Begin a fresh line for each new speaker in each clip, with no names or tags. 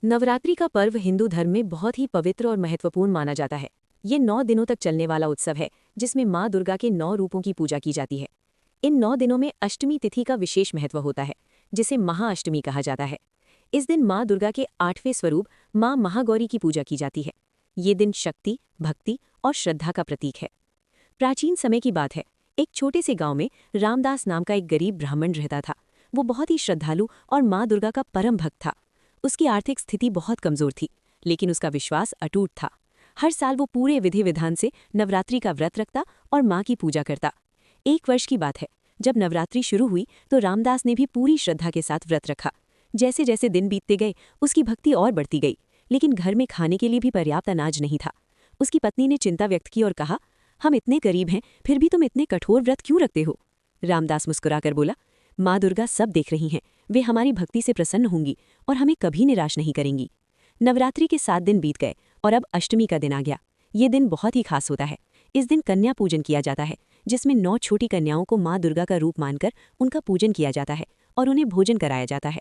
नवरात्रि का पर्व हिंदू धर्म में बहुत ही पवित्र और महत्वपूर्ण माना जाता है। ये 9 दिनों तक चलने वाला उत्सव है जिसमें माँ दुर्गा के 9 रूपों की पूजा की जाती है। इन 9 दिनों में अष्टमी तिथि का विशेष महत्व होता है, जिसे महाअष्टमी कहा जाता है। इस दिन माँ दुर्गा के 8वें स्वरूप माँ महागौरी की पूजा की जाती है। ये दिन शक्ति, भक्ति और श्रद्धा का प्रतीक है। प्राचीन समय की बात है, एक छोटे से गांव में रामदास नाम का एक गरीब ब्राह्मण रहता था। वो बहुत ही श्रद्धालु और माँ दुर्गा का परम भक्त था। उसकी आर्थिक स्थिति बहुत कमजोर थी, लेकिन उसका विश्वास अटूट था। हर साल वो पूरे विधि विधान से नवरात्रि का व्रत रखता और माँ की पूजा करता। एक वर्ष की बात है, जब नवरात्रि शुरू हुई तो रामदास ने भी पूरी श्रद्धा के साथ व्रत रखा। जैसे जैसे दिन बीतते गए उसकी भक्ति और बढ़ती गई, लेकिन घर में खाने के लिए भी पर्याप्त अनाज नहीं था। उसकी पत्नी ने चिंता व्यक्त की और कहा, हम इतने गरीब हैं, फिर भी तुम इतने कठोर व्रत क्यों रखते हो? रामदास मुस्कुराकर बोला, माँ दुर्गा सब देख रही हैं, वे हमारी भक्ति से प्रसन्न होंगी और हमें कभी निराश नहीं करेंगी। नवरात्रि के 7 दिन बीत गए और अब अष्टमी का दिन आ गया। ये दिन बहुत ही खास होता है। इस दिन कन्या पूजन किया जाता है, जिसमें 9 छोटी कन्याओं को माँ दुर्गा का रूप मानकर उनका पूजन किया जाता है और उन्हें भोजन कराया जाता है।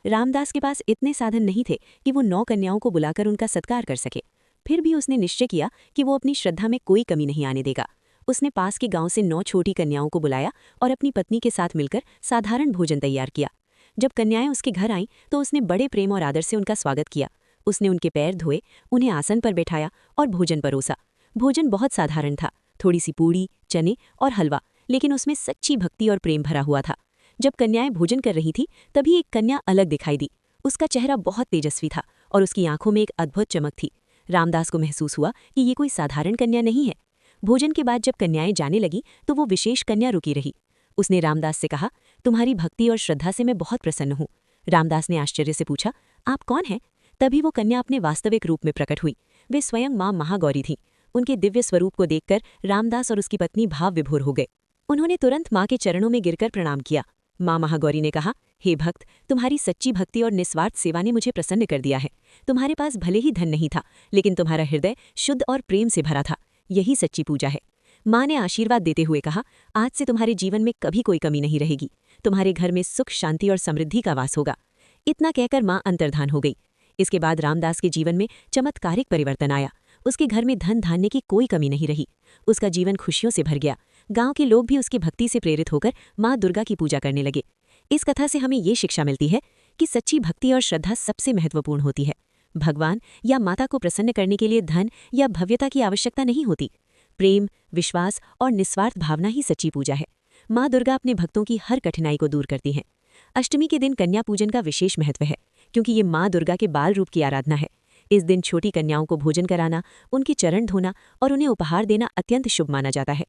रामदास के पास इतने साधन नहीं थे कि वो 9 कन्याओं को बुलाकर उनका सत्कार कर सके। फिर भी उसने निश्चय किया कि वो अपनी श्रद्धा में कोई कमी नहीं आने देगा। उसने पास के गांव से 9 छोटी कन्याओं को बुलाया और अपनी पत्नी के साथ मिलकर साधारण भोजन तैयार किया। जब कन्याएं उसके घर आईं तो उसने बड़े प्रेम और आदर से उनका स्वागत किया। उसने उनके पैर धोए, उन्हें आसन पर बैठाया और भोजन परोसा। भोजन बहुत साधारण था, थोड़ी सी पूड़ी, चने और हलवा, लेकिन उसमें सच्ची भक्ति और प्रेम भरा हुआ था। जब कन्याएं भोजन कर रही थी तभी एक कन्या अलग दिखाई दी। उसका चेहरा बहुत तेजस्वी था और उसकी आंखों में एक अद्भुत चमक थी। रामदास को महसूस हुआ कि ये कोई साधारण कन्या नहीं है। भोजन के बाद जब कन्याएं जाने लगी तो वो विशेष कन्या रुकी रही। उसने रामदास से कहा, तुम्हारी भक्ति और श्रद्धा से मैं बहुत प्रसन्न हूँ। रामदास ने आश्चर्य से पूछा, आप कौन हैं? तभी वो कन्या अपने वास्तविक रूप में प्रकट हुई। वे स्वयं माँ महागौरी थीं। उनके दिव्य स्वरूप को देखकर रामदास और उसकी पत्नी भाव विभोर हो गए। उन्होंने तुरंत माँ के चरणों में गिरकर प्रणाम किया। माँ महागौरी ने कहा, हे भक्त, तुम्हारी सच्ची भक्ति और निस्वार्थ सेवा ने मुझे प्रसन्न कर दिया है। तुम्हारे पास भले ही धन नहीं था, लेकिन तुम्हारा हृदय शुद्ध और प्रेम से भरा था। यही सच्ची पूजा है। माँ ने आशीर्वाद देते हुए कहा, आज से तुम्हारे जीवन में कभी कोई कमी नहीं रहेगी। तुम्हारे घर में सुख, शांति और समृद्धि का वास होगा। इतना कहकर माँ अंतर्धान हो गई। इसके बाद रामदास के जीवन में चमत्कारिक परिवर्तन आया। उसके घर में धन धान्य की कोई कमी नहीं रही। उसका जीवन खुशियों से भर गया। गांव के लोग भी उसकी भक्ति से प्रेरित होकर माँ दुर्गा की पूजा करने लगे। इस कथा से हमें ये शिक्षा मिलती है कि सच्ची भक्ति और श्रद्धा सबसे महत्वपूर्ण होती है। भगवान या माता को प्रसन्न करने के लिए धन या भव्यता की आवश्यकता नहीं होती। प्रेम, विश्वास और निस्वार्थ भावना ही सच्ची पूजा है। माँ दुर्गा अपने भक्तों की हर कठिनाई को दूर करती हैं। अष्टमी के दिन कन्या पूजन का विशेष महत्व है, क्योंकि ये माँ दुर्गा के बाल रूप की आराधना है। इस दिन छोटी कन्याओं को भोजन कराना, उनके चरण धोना और उन्हें उपहार देना अत्यंत शुभ माना जाता है।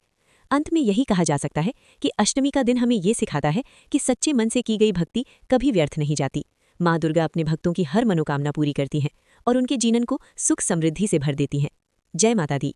अंत में यही कहा जा सकता है कि अष्टमी का दिन हमें ये सिखाता है कि सच्चे मन से की गई भक्ति कभी व्यर्थ नहीं जाती। माँ दुर्गा अपने भक्तों की हर मनोकामना पूरी करती हैं और उनके जीवन को सुख समृद्धि से भर देती हैं। जय माता दी।